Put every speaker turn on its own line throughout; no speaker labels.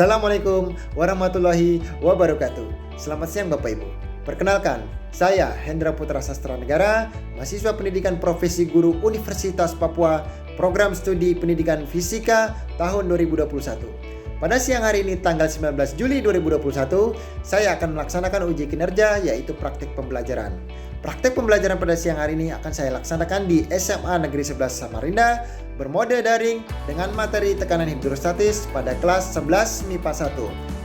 Assalamualaikum warahmatullahi wabarakatuh. Selamat siang Bapak Ibu. Perkenalkan, saya Hendra Putra Sastra Negara, mahasiswa pendidikan profesi guru Universitas Papua, program studi pendidikan fisika tahun 2021. Pada siang hari ini tanggal 19 Juli 2021, saya akan melaksanakan uji kinerja yaitu praktik pembelajaran. Praktik pembelajaran pada siang hari ini akan saya laksanakan di SMA Negeri 11 Samarinda bermode daring dengan materi tekanan hidrostatis pada kelas 11 MIPA 1.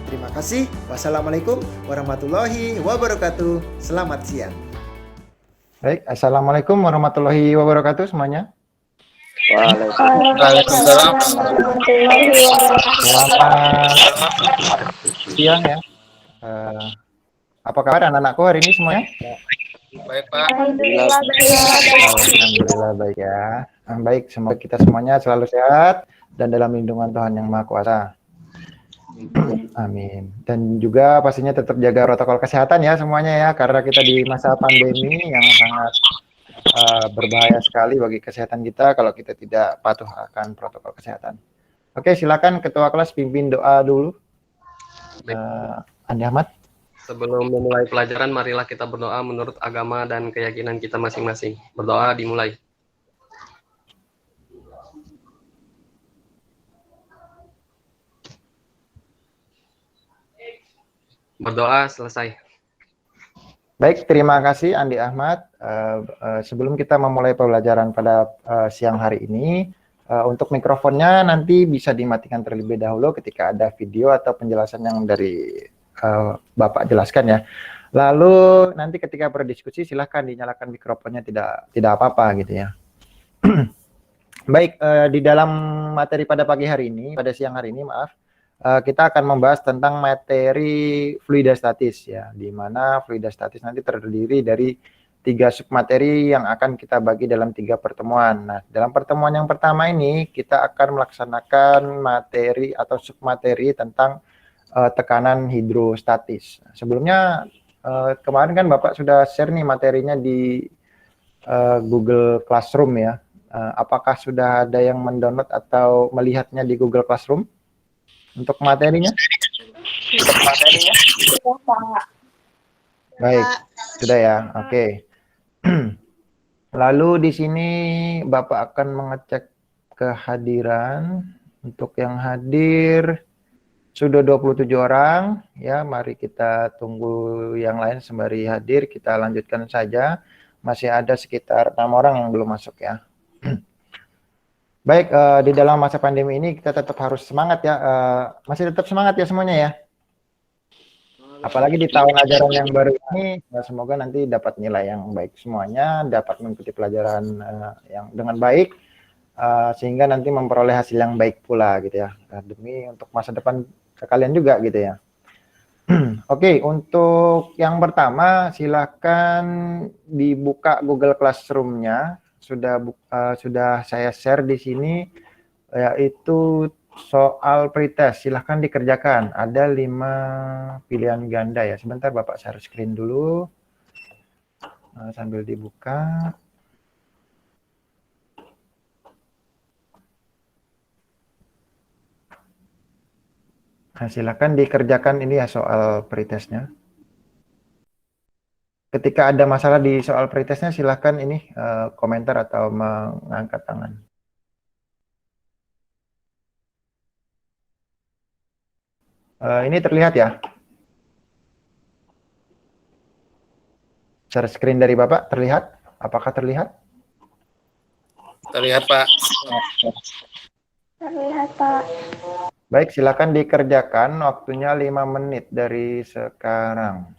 Terima kasih. Wassalamualaikum warahmatullahi wabarakatuh. Selamat siang.
Baik, Assalamualaikum warahmatullahi wabarakatuh semuanya.
Waalaikumsalam warahmatullahi wabarakatuh.
Selamat siang ya. Apa kabar anak-anakku hari ini semuanya?
Baik Pak.
Alhamdulillah baik ya. Baik, semoga kita semuanya selalu sehat dan dalam lindungan Tuhan Yang Maha Kuasa. Amin. Dan juga pastinya tetap jaga protokol kesehatan ya semuanya ya, karena kita di masa pandemi yang sangat berbahaya sekali bagi kesehatan kita kalau kita tidak patuh akan protokol kesehatan. Oke, silakan Ketua kelas pimpin doa dulu. Andi Ahmad.
Sebelum memulai pelajaran, marilah kita berdoa menurut agama dan keyakinan kita masing-masing. Berdoa dimulai. Berdoa selesai.
Baik, terima kasih Andi Ahmad. Sebelum kita memulai pembelajaran pada siang hari ini, untuk mikrofonnya nanti bisa dimatikan terlebih dahulu ketika ada video atau penjelasan yang dari Bapak jelaskan ya. Lalu nanti ketika berdiskusi silahkan dinyalakan mikrofonnya, tidak apa-apa gitu ya. Baik, di dalam materi pada pagi hari ini, pada siang hari ini maaf, kita akan membahas tentang materi fluidostatis ya, di mana fluidostatis nanti terdiri dari 3 submateri yang akan kita bagi dalam 3 pertemuan. Nah, dalam pertemuan yang pertama ini kita akan melaksanakan materi atau submateri tentang tekanan hidrostatis. Sebelumnya kemarin kan Bapak sudah share nih materinya di Google Classroom ya. Apakah sudah ada yang mendownload atau melihatnya di Google Classroom untuk materinya? Baik, sudah ya. Oke. Lalu di sini Bapak akan mengecek kehadiran. Untuk yang hadir sudah 27 orang ya, mari kita tunggu yang lain sembari hadir, kita lanjutkan saja. Masih ada sekitar 6 orang yang belum masuk ya. Baik, di dalam masa pandemi ini kita tetap harus semangat ya, masih tetap semangat ya semuanya ya. Apalagi di tahun ajaran yang baru ini, semoga nanti dapat nilai yang baik semuanya, dapat mengikuti pelajaran yang dengan baik, sehingga nanti memperoleh hasil yang baik pula gitu ya, demi untuk masa depan ke kalian juga gitu ya. Oke, untuk yang pertama silakan dibuka Google Classroom-nya. Sudah saya share di sini, yaitu soal pretest. Silahkan dikerjakan. Ada 5 pilihan ganda ya. Sebentar Bapak share screen dulu sambil dibuka. Nah, silakan dikerjakan ini ya soal pretestnya. Ketika ada masalah di soal pretestnya silakan ini komentar atau mengangkat tangan. Ini terlihat ya? Share screen dari Bapak terlihat? Apakah terlihat?
Terlihat Pak.
Terlihat Pak.
Baik, silakan dikerjakan, waktunya 5 menit dari sekarang.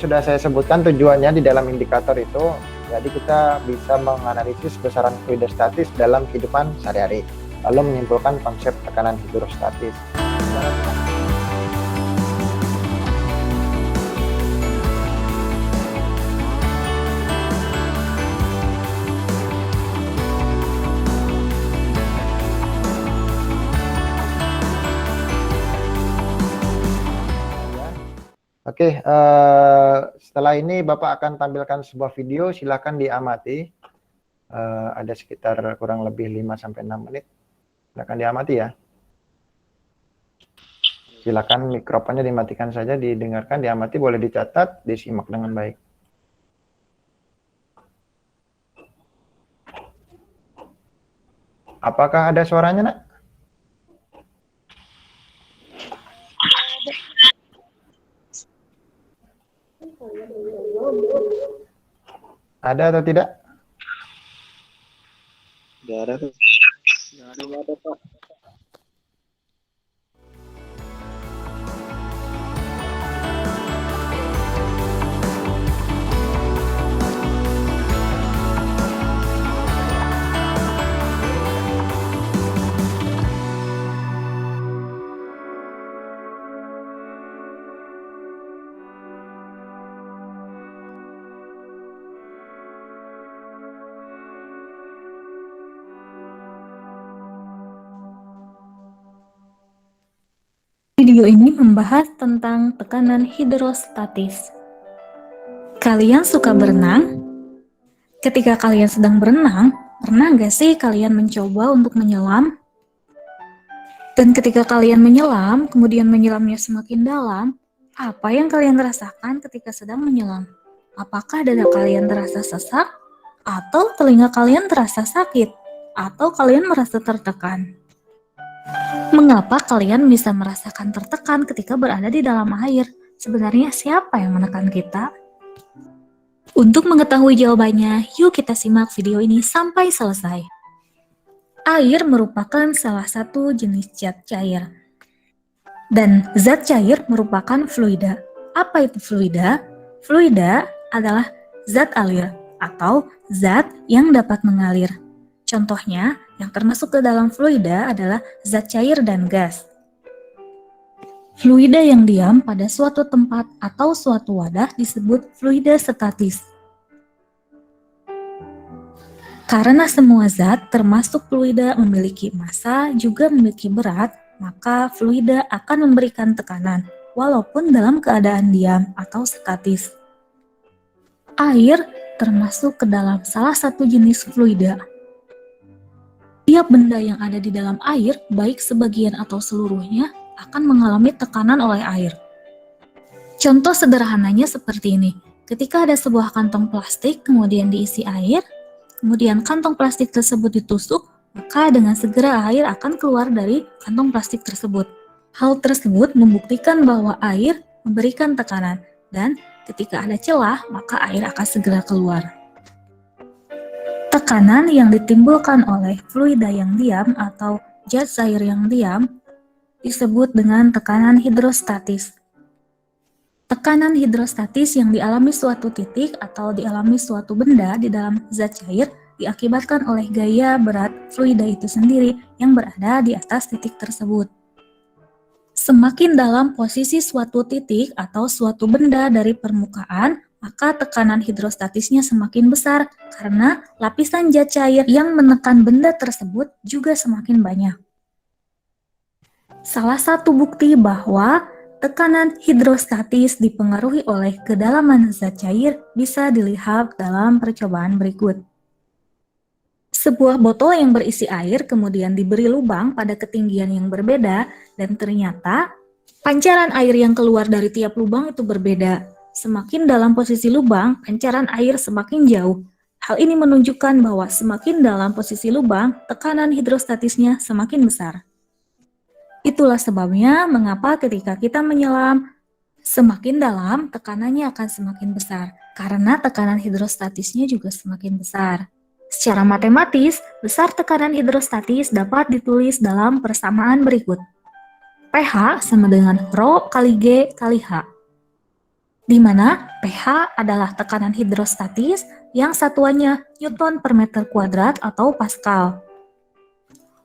sudah saya sebutkan tujuannya di dalam indikator itu. Jadi kita bisa menganalisis besaran fluida statis dalam kehidupan sehari-hari, lalu menyimpulkan konsep tekanan hidrostatis. Oke, setelah ini Bapak akan tampilkan sebuah video, silakan diamati. Ada sekitar kurang lebih 5-6 menit. Silakan diamati ya. Silakan mikrofonnya dimatikan saja, didengarkan, diamati, boleh dicatat, disimak dengan baik. Apakah ada suaranya, Nak? Ada atau tidak?
Nggak ada tuh. Nggak ada, Pak.
Video ini membahas tentang tekanan hidrostatis. Kalian suka berenang? Ketika kalian sedang berenang, pernah nggak sih kalian mencoba untuk menyelam? Dan ketika kalian menyelam, kemudian menyelamnya semakin dalam, apa yang kalian rasakan ketika sedang menyelam? Apakah dada kalian terasa sesak? Atau telinga kalian terasa sakit? Atau kalian merasa tertekan? Mengapa kalian bisa merasakan tertekan ketika berada di dalam air? Sebenarnya siapa yang menekan kita? Untuk mengetahui jawabannya, yuk kita simak video ini sampai selesai. Air merupakan salah satu jenis zat cair. Dan zat cair merupakan fluida. Apa itu fluida? Fluida adalah zat alir atau zat yang dapat mengalir. Contohnya, yang termasuk ke dalam fluida adalah zat cair dan gas. Fluida yang diam pada suatu tempat atau suatu wadah disebut fluida statis. Karena semua zat termasuk fluida memiliki massa juga memiliki berat, maka fluida akan memberikan tekanan walaupun dalam keadaan diam atau statis. Air termasuk ke dalam salah satu jenis fluida. Tiap benda yang ada di dalam air, baik sebagian atau seluruhnya, akan mengalami tekanan oleh air. Contoh sederhananya seperti ini. Ketika ada sebuah kantong plastik, kemudian diisi air, kemudian kantong plastik tersebut ditusuk, maka dengan segera air akan keluar dari kantong plastik tersebut. Hal tersebut membuktikan bahwa air memberikan tekanan, dan ketika ada celah, maka air akan segera keluar. Tekanan yang ditimbulkan oleh fluida yang diam atau zat cair yang diam disebut dengan tekanan hidrostatis. Tekanan hidrostatis yang dialami suatu titik atau dialami suatu benda di dalam zat cair diakibatkan oleh gaya berat fluida itu sendiri yang berada di atas titik tersebut. Semakin dalam posisi suatu titik atau suatu benda dari permukaan, maka tekanan hidrostatisnya semakin besar karena lapisan zat cair yang menekan benda tersebut juga semakin banyak. Salah satu bukti bahwa tekanan hidrostatis dipengaruhi oleh kedalaman zat cair bisa dilihat dalam percobaan berikut. Sebuah botol yang berisi air kemudian diberi lubang pada ketinggian yang berbeda dan ternyata pancaran air yang keluar dari tiap lubang itu berbeda. Semakin dalam posisi lubang, pancaran air semakin jauh. Hal ini menunjukkan bahwa semakin dalam posisi lubang, tekanan hidrostatisnya semakin besar. Itulah sebabnya mengapa ketika kita menyelam, semakin dalam tekanannya akan semakin besar, karena tekanan hidrostatisnya juga semakin besar. Secara matematis, besar tekanan hidrostatis dapat ditulis dalam persamaan berikut. pH sama dengan Rho kali G kali H. di mana pH adalah tekanan hidrostatis yang satuannya Newton per meter kuadrat atau Pascal.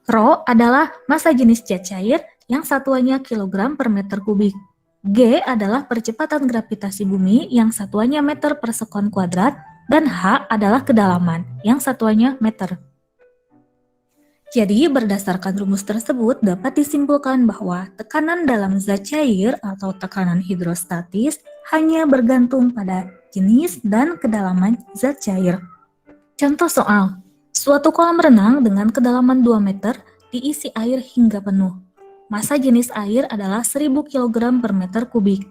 Rho adalah massa jenis zat cair yang satuannya kilogram per meter kubik. G adalah percepatan gravitasi bumi yang satuannya meter per sekon kuadrat, dan H adalah kedalaman yang satuannya meter. Jadi, berdasarkan rumus tersebut dapat disimpulkan bahwa tekanan dalam zat cair atau tekanan hidrostatis hanya bergantung pada jenis dan kedalaman zat cair. Contoh soal, suatu kolam renang dengan kedalaman 2 meter diisi air hingga penuh. Massa jenis air adalah 1000 kg per meter kubik.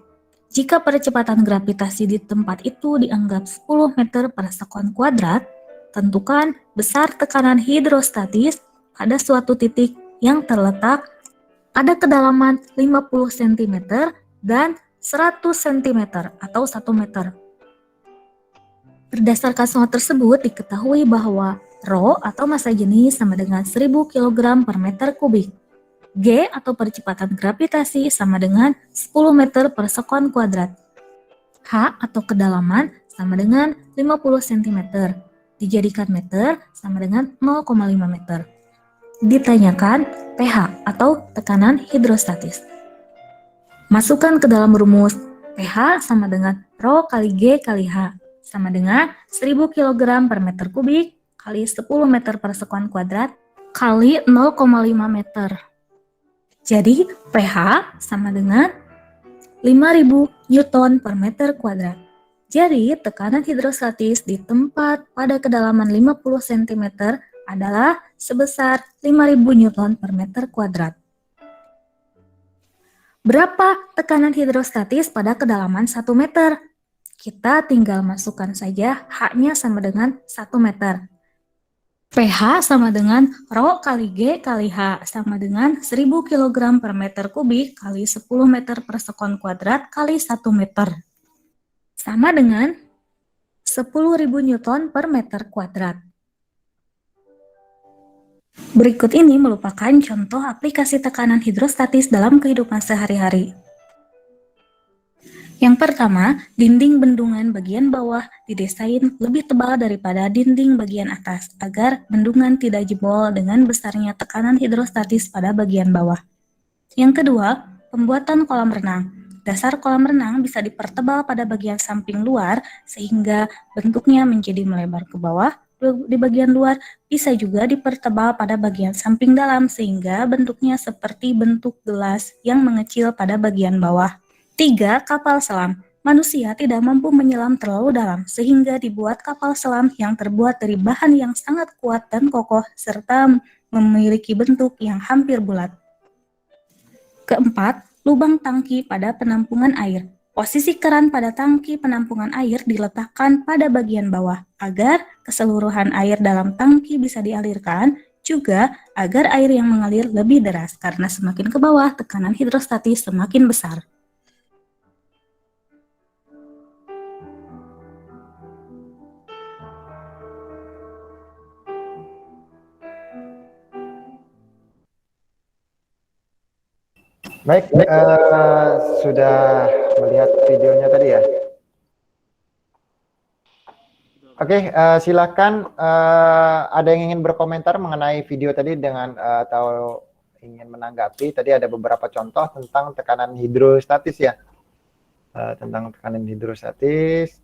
Jika percepatan gravitasi di tempat itu dianggap 10 meter per sekon kuadrat, tentukan besar tekanan hidrostatis pada suatu titik yang terletak pada kedalaman 50 cm dan 100 cm atau 1 meter. Berdasarkan soal tersebut diketahui bahwa Rho atau massa jenis sama dengan 1000 kg per meter kubik. G atau percepatan gravitasi sama dengan 10 meter per sekon kuadrat. H atau kedalaman sama dengan 50 cm. Dijadikan meter sama dengan 0,5 meter. Ditanyakan pH atau tekanan hidrostatis. Masukkan ke dalam rumus pH sama dengan Rho kali G kali H sama dengan 1000 kg per meter kubik kali 10 meter per sekon kuadrat kali 0,5 meter. Jadi pH sama dengan 5000 Newton per meter kuadrat. Jadi tekanan hidrostatis di tempat pada kedalaman 50 cm adalah sebesar 5000 Newton per meter kuadrat. Berapa tekanan hidrostatis pada kedalaman 1 meter? Kita tinggal masukkan saja H-nya sama dengan 1 meter. pH sama dengan Rho kali G kali H sama dengan 1000 kg per meter kubik kali 10 meter per sekon kuadrat kali 1 meter. Sama dengan 10.000 Newton per meter kuadrat. Berikut ini merupakan contoh aplikasi tekanan hidrostatis dalam kehidupan sehari-hari. Yang pertama, dinding bendungan bagian bawah didesain lebih tebal daripada dinding bagian atas agar bendungan tidak jebol dengan besarnya tekanan hidrostatis pada bagian bawah. Yang kedua, pembuatan kolam renang. Dasar kolam renang bisa dipertebal pada bagian samping luar sehingga bentuknya menjadi melebar ke bawah. Di bagian luar bisa juga dipertebal pada bagian samping dalam sehingga bentuknya seperti bentuk gelas yang mengecil pada bagian bawah. 3. Kapal selam. Manusia tidak mampu menyelam terlalu dalam sehingga dibuat kapal selam yang terbuat dari bahan yang sangat kuat dan kokoh serta memiliki bentuk yang hampir bulat. Keempat, lubang tangki pada penampungan air. Posisi keran pada tangki penampungan air diletakkan pada bagian bawah agar keseluruhan air dalam tangki bisa dialirkan, juga agar air yang mengalir lebih deras karena semakin ke bawah tekanan hidrostatis semakin besar.
Baik, sudah melihat videonya tadi ya? Oke, silakan ada yang ingin berkomentar mengenai video tadi dengan atau ingin menanggapi. Tadi ada beberapa contoh tentang tekanan hidrostatis ya. Tentang tekanan hidrostatis.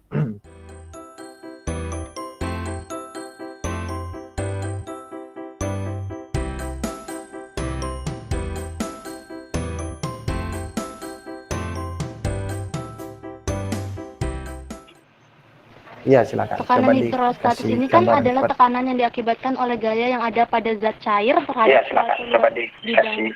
Iya, silakan.
Tekanan hidrostatis ini kan adalah tekanan yang diakibatkan oleh gaya yang ada pada zat cair terhadap suatu bidang.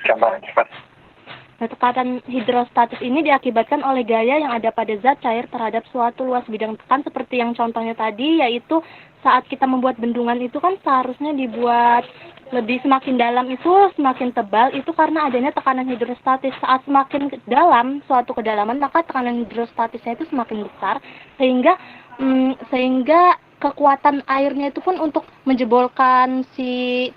Nah, tekanan hidrostatis ini diakibatkan oleh gaya yang ada pada zat cair terhadap suatu luas bidang tekan seperti yang contohnya tadi, yaitu saat kita membuat bendungan itu kan seharusnya dibuat lebih semakin dalam itu semakin tebal itu karena adanya tekanan hidrostatis. Saat semakin dalam suatu kedalaman maka tekanan hidrostatisnya itu semakin besar sehingga kekuatan airnya itu pun untuk menjebolkan si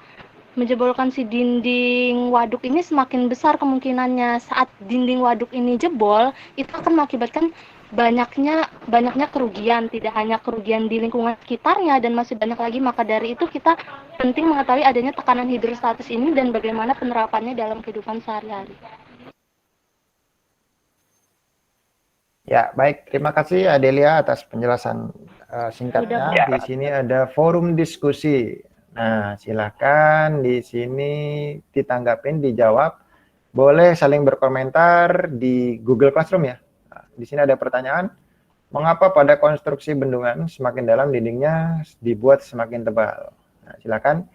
dinding waduk ini semakin besar kemungkinannya. Saat dinding waduk ini jebol, itu akan mengakibatkan banyaknya kerugian, tidak hanya kerugian di lingkungan sekitarnya dan masih banyak lagi. Maka dari itu kita penting mengetahui adanya tekanan hidrostatis ini dan bagaimana penerapannya dalam kehidupan sehari-hari.
Ya, baik. Terima kasih Adelia atas penjelasan singkatnya. Di sini ada forum diskusi. Nah, silakan di sini ditanggapin, dijawab. Boleh saling berkomentar di Google Classroom ya. Nah, di sini ada pertanyaan, mengapa pada konstruksi bendungan semakin dalam dindingnya dibuat semakin tebal? Nah, silakan.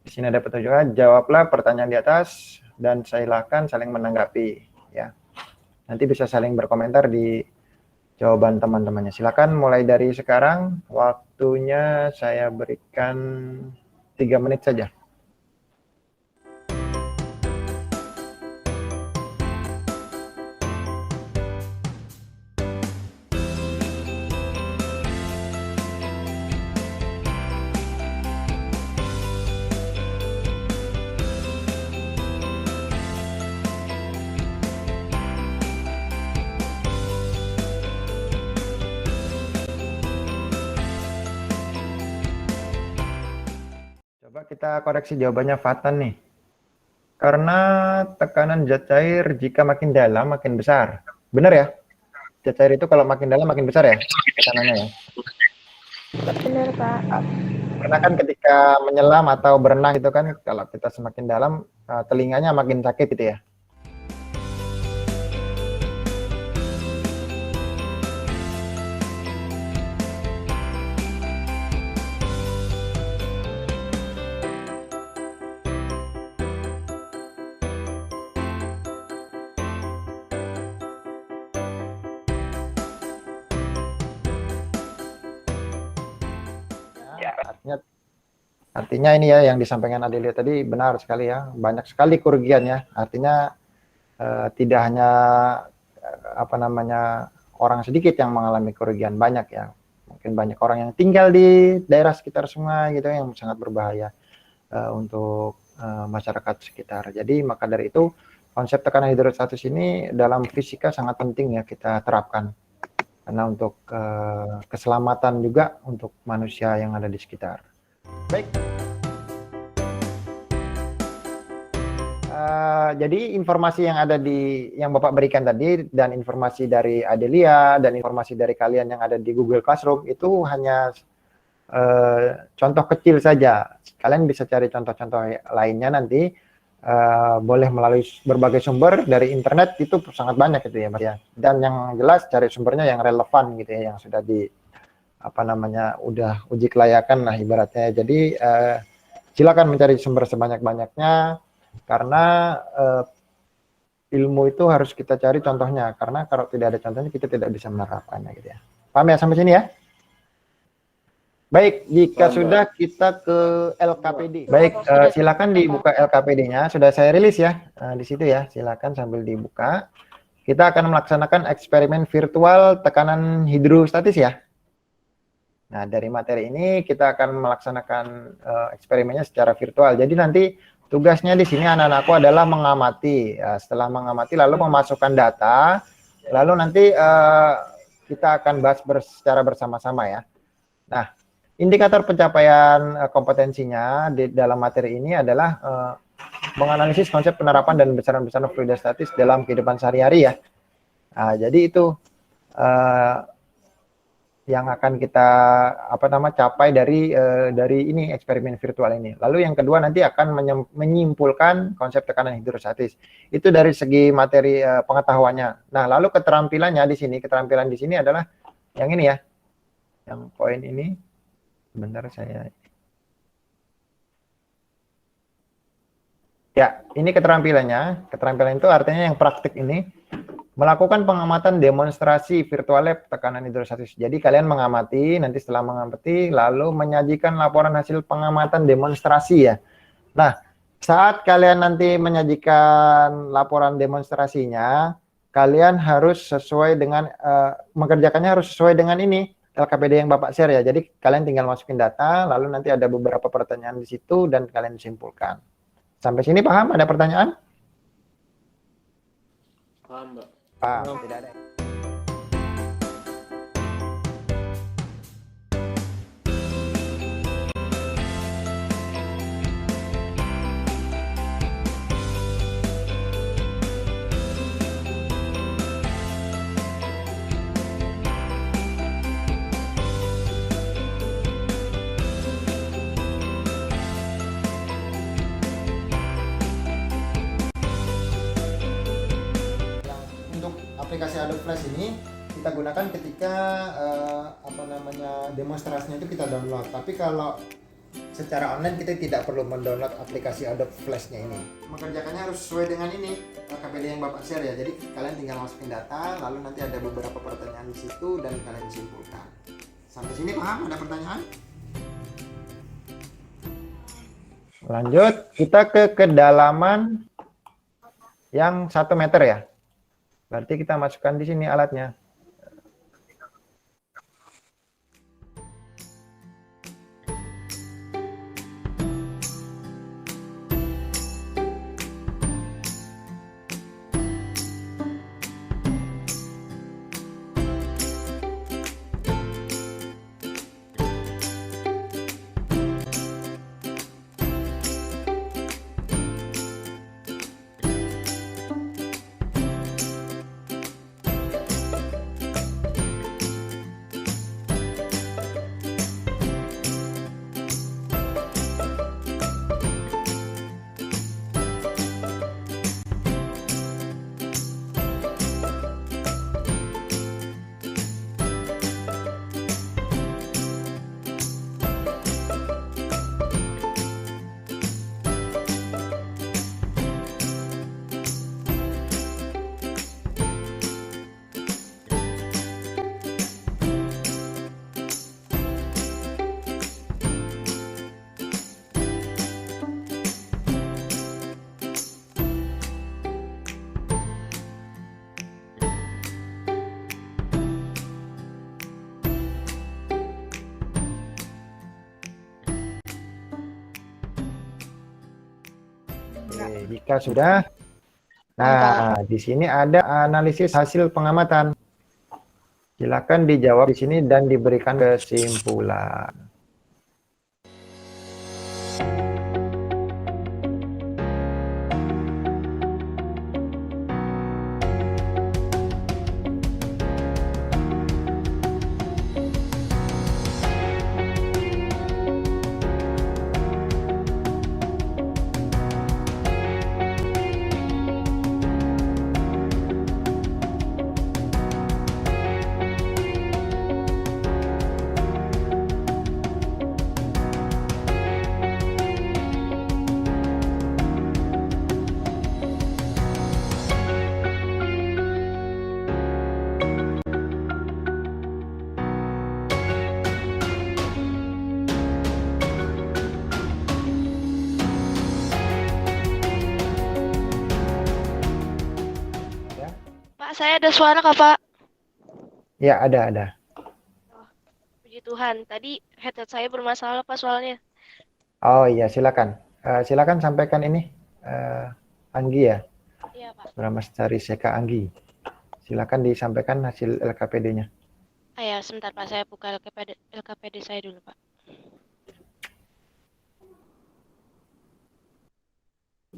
Di sini ada petunjuknya, jawablah pertanyaan di atas dan silakan saling menanggapi ya. Nanti bisa saling berkomentar di jawaban teman-temannya. Silakan mulai dari sekarang, waktunya saya berikan 3 menit saja. Coba kita koreksi jawabannya Fatan nih. Karena tekanan zat cair jika makin dalam makin besar. Benar ya? Zat cair itu kalau makin dalam makin besar ya tekanannya ya?
Benar, Pak.
Karena kan ketika menyelam atau berenang itu kan kalau kita semakin dalam telinganya makin sakit gitu ya. Artinya ini ya yang disampaikan Adelia tadi benar sekali ya, banyak sekali kerugian ya. Artinya tidak hanya orang sedikit yang mengalami kerugian, banyak ya. Mungkin banyak orang yang tinggal di daerah sekitar sungai gitu yang sangat berbahaya untuk masyarakat sekitar. Jadi maka dari itu konsep tekanan hidrostatis ini dalam fisika sangat penting ya kita terapkan. Karena untuk keselamatan juga untuk manusia yang ada di sekitar. Baik. Jadi informasi yang ada yang Bapak berikan tadi dan informasi dari Adelia dan informasi dari kalian yang ada di Google Classroom itu hanya contoh kecil saja. Kalian bisa cari contoh-contoh lainnya nanti boleh melalui berbagai sumber dari internet, itu sangat banyak gitu ya Mas ya. Dan yang jelas cari sumbernya yang relevan gitu ya, yang sudah udah uji kelayakan lah ibaratnya. Jadi silakan mencari sumber sebanyak-banyaknya karena ilmu itu harus kita cari contohnya, karena kalau tidak ada contohnya kita tidak bisa menerapkannya gitu ya. Paham ya sampai sini ya? Baik, jika sudah kita ke LKPD. Baik, silakan dibuka LKPD-nya. Sudah saya rilis ya di situ ya. Silakan sambil dibuka. Kita akan melaksanakan eksperimen virtual tekanan hidrostatis ya. Nah, dari materi ini kita akan melaksanakan eksperimennya secara virtual. Jadi nanti tugasnya di sini anak-anakku adalah mengamati. Setelah mengamati lalu memasukkan data, lalu nanti kita akan bahas secara bersama-sama ya. Nah, indikator pencapaian kompetensinya di dalam materi ini adalah menganalisis konsep penerapan dan besaran-besaran fluidostatis dalam kehidupan sehari-hari ya. Nah, jadi itu yang akan kita capai dari ini eksperimen virtual ini. Lalu yang kedua nanti akan menyimpulkan konsep tekanan hidrostatis. Itu dari segi materi pengetahuannya. Nah, lalu keterampilannya di sini, keterampilan di sini adalah yang ini ya. Yang poin ini. Sebentar saya. Ya, ini keterampilannya. Keterampilan itu artinya yang praktik ini melakukan pengamatan demonstrasi virtual lab tekanan hidrostatis. Jadi kalian mengamati, nanti setelah mengamati lalu menyajikan laporan hasil pengamatan demonstrasi ya. Nah, saat kalian nanti menyajikan laporan demonstrasinya, kalian harus sesuai dengan mengerjakannya harus sesuai dengan ini LKPD yang Bapak share ya. Jadi kalian tinggal masukin data, lalu nanti ada beberapa pertanyaan di situ dan kalian simpulkan. Sampai sini paham? Ada pertanyaan?
Paham, Mbak.
Paham, tidak ada.
aplikasi Adobe Flash ini kita gunakan ketika demonstrasinya itu kita download. Tapi kalau secara online kita tidak perlu mendownload aplikasi Adobe Flash-nya ini. Mengerjakannya harus sesuai dengan ini KPD yang Bapak share ya. Jadi kalian tinggal masukin data, lalu nanti ada beberapa pertanyaan di situ dan kalian simpulkan. Sampai sini paham? Ada pertanyaan?
Lanjut, kita ke kedalaman yang 1 meter ya. Berarti kita masukkan di sini alatnya. Oke, jika sudah, nah di sini ada analisis hasil pengamatan. Silakan dijawab di sini dan diberikan kesimpulan.
Saya ada suara kah, Pak?
Ya, ada.
Puji Tuhan, tadi headset saya bermasalah, Pak, soalnya.
Oh iya, silakan. Silakan sampaikan ini, Anggi ya.
Iya, Pak.
Bramastari Seka Anggi. Silakan disampaikan hasil LKPD-nya.
Ya, sebentar, Pak. Saya buka LKPD saya dulu, Pak.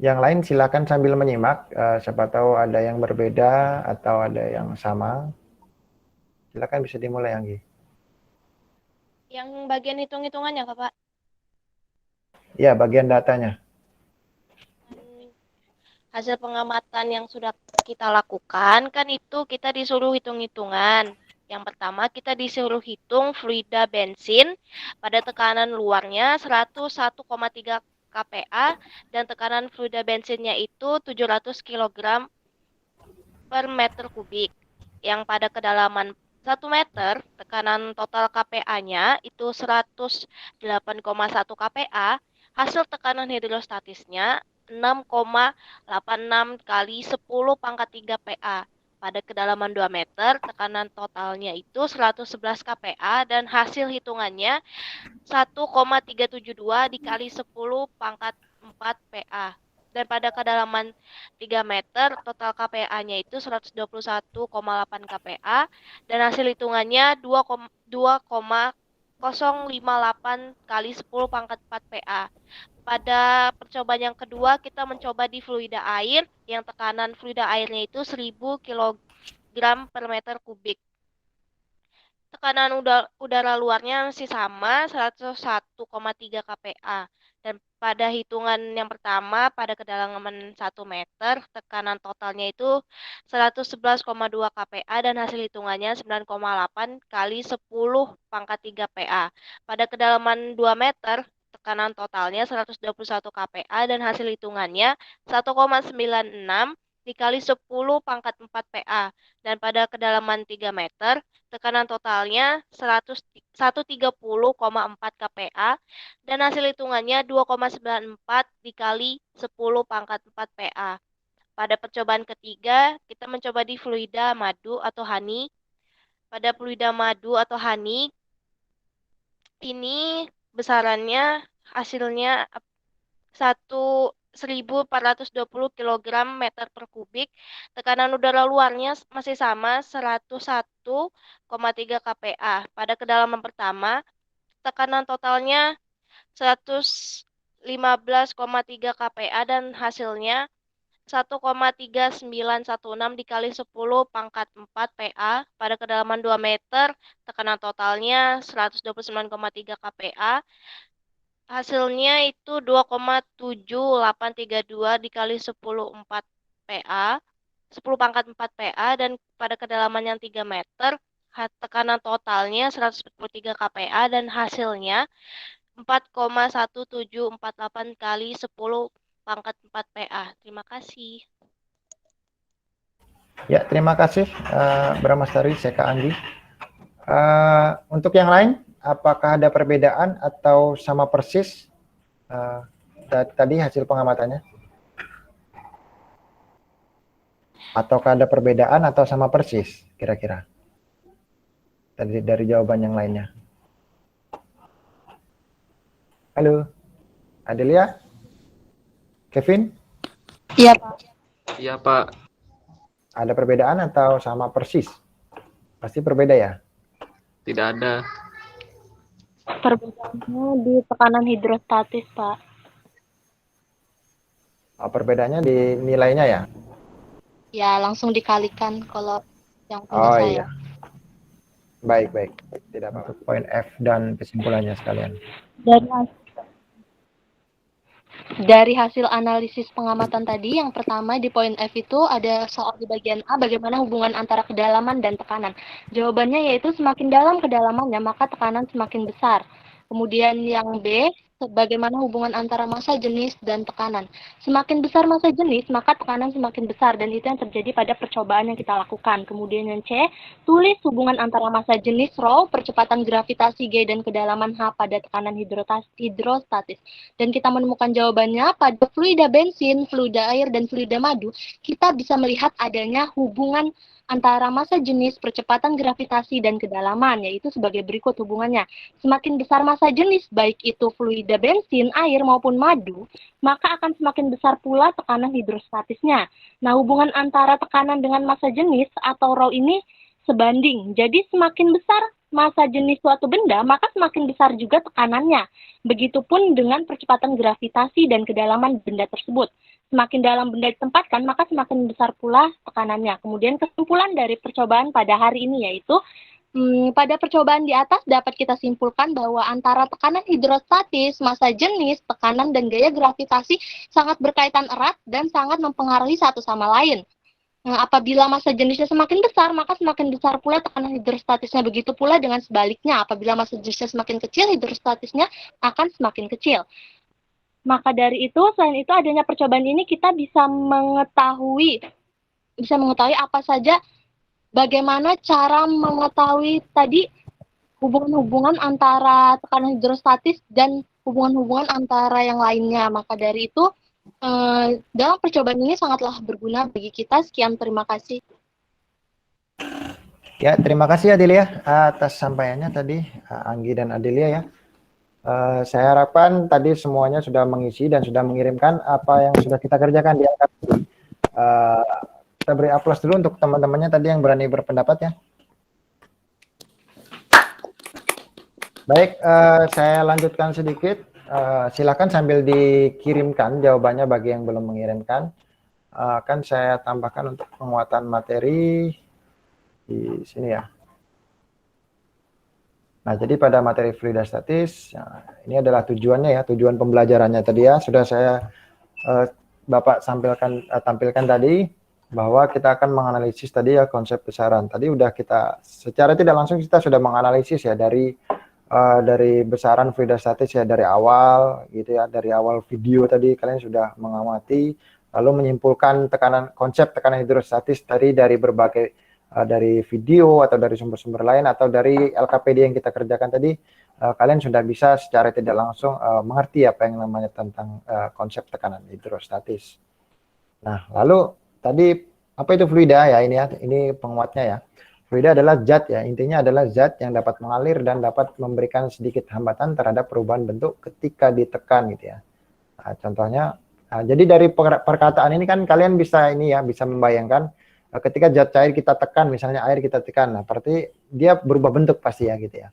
Yang lain silakan sambil menyimak, siapa tahu ada yang berbeda atau ada yang sama. Silakan bisa dimulai, Anggi.
Yang bagian hitung-hitungannya, Kak, Pak?
Ya, bagian datanya.
Hasil pengamatan yang sudah kita lakukan, kan itu kita disuruh hitung-hitungan. Yang pertama, kita disuruh hitung fluida bensin pada tekanan luarnya 101,3 kPa dan tekanan fluida bensinnya itu 700 kg per meter kubik. Yang pada kedalaman 1 meter, tekanan total KPA-nya itu 108,1 kPa, hasil tekanan hidrostatisnya 6,86 kali 10 pangkat 3 PA. Pada kedalaman 2 meter, tekanan totalnya itu 111 kPa dan hasil hitungannya 1,372 dikali 10 pangkat 4 PA. Dan pada kedalaman 3 meter, total KPA-nya itu 121,8 kPa dan hasil hitungannya 2,058 kali 10 pangkat 4 PA. Pada percobaan yang kedua, kita mencoba di fluida air, yang tekanan fluida airnya itu 1000 kg per meter kubik. tekanan udara luarnya masih sama 101,3 kPa. Dan pada hitungan yang pertama, pada kedalaman 1 meter, tekanan totalnya itu 111,2 kPa dan hasil hitungannya 9,8 kali 10 pangkat 3 PA. Pada kedalaman 2 meter, tekanan totalnya 121 kPa dan hasil hitungannya 1,96 dikali 10 pangkat 4 PA. Dan pada kedalaman 3 meter, tekanan totalnya 130,4 kPa dan hasil hitungannya 2,94 dikali 10 pangkat 4 PA. Pada percobaan ketiga, kita mencoba di fluida madu atau honey. Pada fluida madu atau honey, ini besarannya hasilnya 1.420 kg meter per kubik. Tekanan udara luarnya masih sama 101,3 kPa. Pada kedalaman pertama, tekanan totalnya 115,3 kPa dan hasilnya 1,3916 dikali 10 pangkat 4 PA. Pada kedalaman 2 meter, tekanan totalnya 129,3 kPa. Hasilnya itu 2,7832 dikali 10 4 PA, 10 pangkat 4 PA, dan pada kedalaman yang 3 meter, tekanan totalnya 143 kPa dan hasilnya 4,1748 kali 10 pangkat 4 PA. Terima kasih.
Ya, terima kasih Bramastari, Seka Anggi. Untuk yang lain, apakah ada perbedaan atau sama persis tadi hasil pengamatannya? Ataukah ada perbedaan atau sama persis kira-kira? Dari jawaban yang lainnya. Halo, Adelia? Kevin?
Iya, Pak.
Iya, Pak.
Ada perbedaan atau sama persis? Pasti berbeda ya?
Tidak ada.
Perbedaannya di tekanan hidrostatis, Pak.
Perbedaannya di nilainya ya?
Ya, langsung dikalikan kalau yang punya
Oh
saya.
iya. Baik. Tidak apa-apa. Poin F dan kesimpulannya sekalian.
Dari hasil analisis pengamatan tadi, yang pertama di poin F itu ada soal di bagian A, bagaimana hubungan antara kedalaman dan tekanan. Jawabannya yaitu semakin dalam kedalamannya, maka tekanan semakin besar. Kemudian yang B, bagaimana hubungan antara massa jenis dan tekanan. Semakin besar massa jenis, maka tekanan semakin besar, dan itu yang terjadi pada percobaan yang kita lakukan. Kemudian yang C, tulis hubungan antara massa jenis ρ, percepatan gravitasi G, dan kedalaman H pada tekanan hidrostatis. Dan kita menemukan jawabannya pada fluida bensin, fluida air, dan fluida madu, kita bisa melihat adanya hubungan antara massa jenis, percepatan gravitasi, dan kedalaman, yaitu sebagai berikut hubungannya. Semakin besar massa jenis, baik itu fluida bensin, air, maupun madu, maka akan semakin besar pula tekanan hidrostatisnya. Nah, hubungan antara tekanan dengan massa jenis atau ρ ini sebanding. Jadi semakin besar massa jenis suatu benda, maka semakin besar juga tekanannya. Begitupun dengan percepatan gravitasi dan kedalaman benda tersebut. Semakin dalam benda ditempatkan, maka semakin besar pula tekanannya. Kemudian kesimpulan dari percobaan pada hari ini yaitu, pada percobaan di atas dapat kita simpulkan bahwa antara tekanan hidrostatis, massa jenis, tekanan, dan gaya gravitasi sangat berkaitan erat dan sangat mempengaruhi satu sama lain. Nah, apabila massa jenisnya semakin besar, maka semakin besar pula tekanan hidrostatisnya. Begitu pula dengan sebaliknya, apabila massa jenisnya semakin kecil, hidrostatisnya akan semakin kecil. Maka dari itu, selain itu adanya percobaan ini, kita bisa mengetahui apa saja, bagaimana cara mengetahui tadi hubungan-hubungan antara tekanan hidrostatis dan hubungan-hubungan antara yang lainnya. Maka dari itu, dalam percobaan ini sangatlah berguna bagi kita. Sekian, terima kasih.
Ya, terima kasih Adelia atas sampaiannya tadi, Anggi dan Adelia ya. Saya harapkan tadi semuanya sudah mengisi dan sudah mengirimkan apa yang sudah kita kerjakan di angka. Kita beri aplaus dulu untuk teman-temannya tadi yang berani berpendapat ya. Baik, saya lanjutkan sedikit. Silakan sambil dikirimkan jawabannya bagi yang belum mengirimkan. Akan saya tambahkan untuk penguatan materi di sini ya. Nah, jadi pada materi fluidostatis, ini adalah tujuannya ya, tujuan pembelajarannya tadi ya, sudah saya Bapak tampilkan tadi, bahwa kita akan menganalisis tadi ya konsep besaran. Tadi udah kita, secara tidak langsung kita sudah menganalisis ya dari besaran fluidostatis ya dari awal gitu ya, dari awal video tadi kalian sudah mengamati, lalu menyimpulkan konsep tekanan hidrostatis tadi dari berbagai dari video atau dari sumber-sumber lain atau dari LKPD yang kita kerjakan tadi, kalian sudah bisa secara tidak langsung mengerti apa yang namanya tentang konsep tekanan hidrostatis. Nah, lalu tadi apa itu fluida ya, ini penguatnya ya. Fluida adalah zat ya, intinya adalah zat yang dapat mengalir dan dapat memberikan sedikit hambatan terhadap perubahan bentuk ketika ditekan gitu ya. Nah, contohnya, jadi dari perkataan ini kan kalian bisa bisa membayangkan ketika zat cair kita tekan, misalnya air kita tekan, nah berarti dia berubah bentuk pasti ya gitu ya.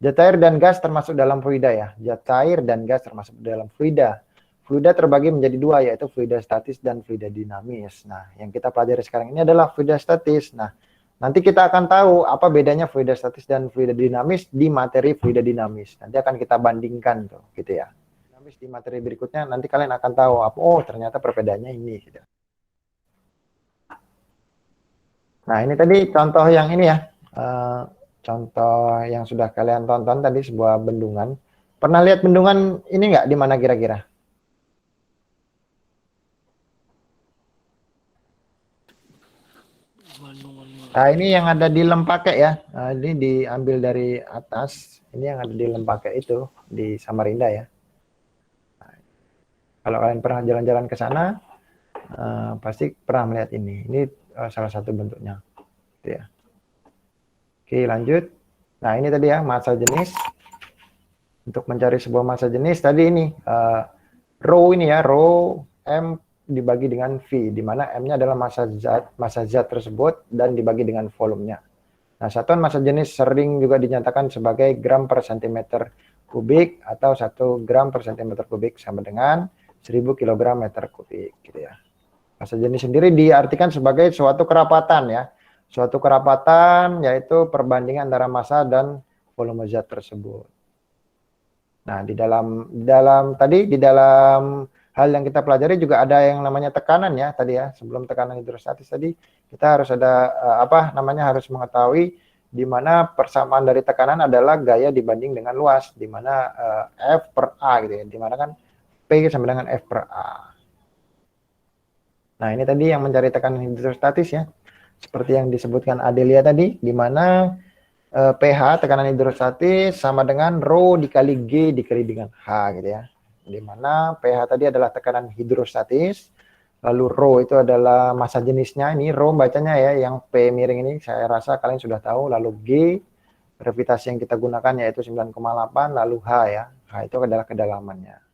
Zat cair dan gas termasuk dalam fluida ya. Zat cair dan gas termasuk dalam fluida. Fluida terbagi menjadi dua, yaitu fluida statis dan fluida dinamis. Nah, yang kita pelajari sekarang ini adalah fluida statis. Nah, nanti kita akan tahu apa bedanya fluida statis dan fluida dinamis di materi fluida dinamis. Nanti akan kita bandingkan tuh, gitu ya. Dinamis di materi berikutnya nanti kalian akan tahu, oh ternyata perbedaannya ini. Gitu. Nah, ini tadi contoh yang ini ya. Contoh yang sudah kalian tonton tadi, sebuah bendungan. Pernah lihat bendungan ini nggak di mana kira-kira? Nah, ini yang ada di Lempake ya. Nah, ini diambil dari atas. Ini yang ada di Lempake itu, di Samarinda ya. Nah, kalau kalian pernah jalan-jalan ke sana, pasti pernah melihat ini. Ini salah satu bentuknya. Gitu ya. Oke, lanjut. Nah, ini tadi ya, massa jenis. Untuk mencari sebuah massa jenis, tadi ini, rho ini ya, rho M dibagi dengan V, di mana M-nya adalah massa zat tersebut dan dibagi dengan volumenya. Nah, satuan massa jenis sering juga dinyatakan sebagai gram per cm kubik atau 1 gram per cm kubik sama dengan 1000 kg meter kubik gitu ya. Massa jenis sendiri diartikan sebagai suatu kerapatan ya. Suatu kerapatan yaitu perbandingan antara massa dan volume zat tersebut. Nah, di dalam hal yang kita pelajari juga ada yang namanya tekanan ya tadi ya. Sebelum tekanan hidrostatis tadi kita harus ada harus mengetahui di mana persamaan dari tekanan adalah gaya dibanding dengan luas, di mana F per A gitu ya. Di mana kan P sama dengan F per A. Nah, ini tadi yang mencari tekanan hidrostatis ya. Seperti yang disebutkan Adelia tadi, di mana pH tekanan hidrostatis sama dengan rho dikali G dikali dengan H gitu ya. Di mana pH tadi adalah tekanan hidrostatis, lalu rho itu adalah massa jenisnya, ini rho bacanya ya, yang P miring ini saya rasa kalian sudah tahu, lalu G gravitasi yang kita gunakan yaitu 9,8, lalu H ya, H itu adalah kedalamannya.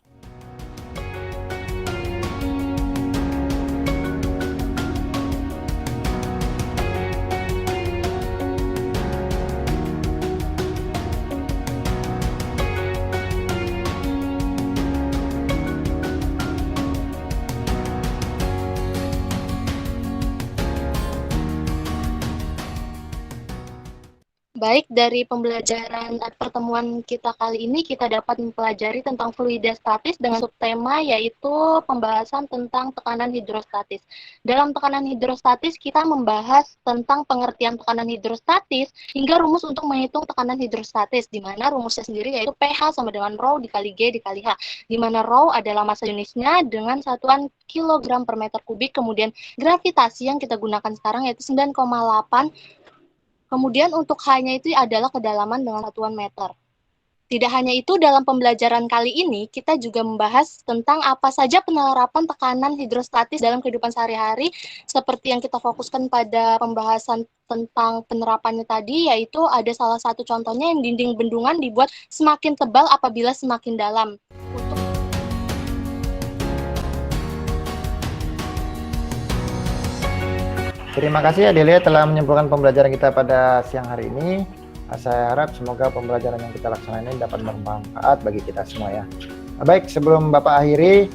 Baik, dari pembelajaran pertemuan kita kali ini, kita dapat mempelajari tentang fluida statis dengan subtema yaitu pembahasan tentang tekanan hidrostatis. Dalam tekanan hidrostatis, kita membahas tentang pengertian tekanan hidrostatis hingga rumus untuk menghitung tekanan hidrostatis, di mana rumusnya sendiri yaitu pH sama dengan rho dikali G dikali H, di mana rho adalah massa jenisnya dengan satuan kilogram per meter kubik, kemudian gravitasi yang kita gunakan sekarang yaitu 9,8. Kemudian untuk H-nya itu adalah kedalaman dengan satuan meter. Tidak hanya itu, dalam pembelajaran kali ini, kita juga membahas tentang apa saja penerapan tekanan hidrostatis dalam kehidupan sehari-hari, seperti yang kita fokuskan pada pembahasan tentang penerapannya tadi, yaitu ada salah satu contohnya yang dinding bendungan dibuat semakin tebal apabila semakin dalam.
Terima kasih Adelia telah menyimpulkan pembelajaran kita pada siang hari ini. Saya harap semoga pembelajaran yang kita laksanakan ini dapat bermanfaat bagi kita semua ya. Baik, sebelum Bapak akhiri,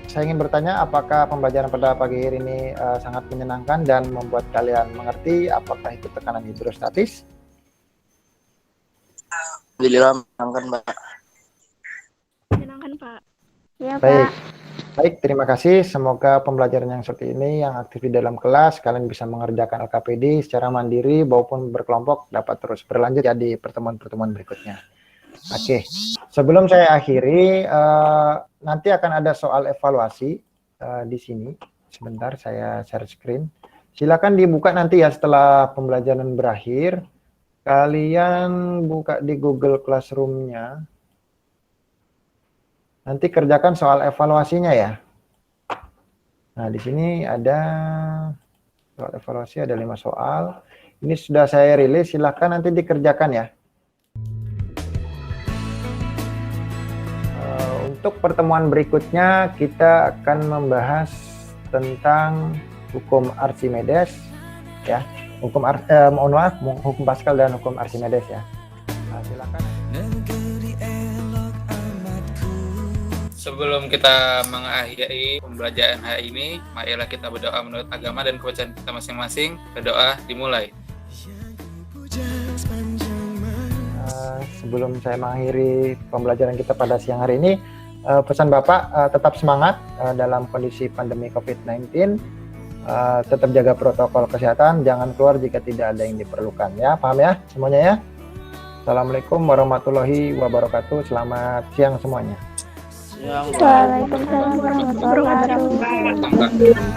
saya ingin bertanya apakah pembelajaran pada pagi hari ini sangat menyenangkan dan membuat kalian mengerti apakah itu tekanan hidrostatis?
Alhamdulillah menyenangkan, Mbak.
Menyenangkan, Pak. Ya,
Baik.
Pak.
Baik, terima kasih. Semoga pembelajaran yang seperti ini yang aktif di dalam kelas, kalian bisa mengerjakan LKPD secara mandiri maupun berkelompok dapat terus berlanjut ya di pertemuan-pertemuan berikutnya. Oke, sebelum saya akhiri, nanti akan ada soal evaluasi di sini. Sebentar, saya share screen. Silakan dibuka nanti ya setelah pembelajaran berakhir. Kalian buka di Google Classroom-nya. Nanti kerjakan soal evaluasinya ya. Nah, di sini ada soal evaluasi, ada 5 soal. Ini sudah saya rilis, silahkan nanti dikerjakan ya. Untuk pertemuan berikutnya, kita akan membahas tentang hukum Archimedes, ya. Hukum Pascal dan hukum Archimedes ya. Nah, silakan.
Sebelum kita mengakhiri pembelajaran hari ini, marilah kita berdoa menurut agama dan kepercayaan kita masing-masing. Berdoa dimulai.
Sebelum saya mengakhiri pembelajaran kita pada siang hari ini, pesan Bapak tetap semangat dalam kondisi pandemi COVID-19, tetap jaga protokol kesehatan, jangan keluar jika tidak ada yang diperlukan ya, paham ya semuanya ya. Assalamualaikum warahmatullahi wabarakatuh, selamat siang semuanya.
Waalaikumsalam warahmatullahi wabarakatuh.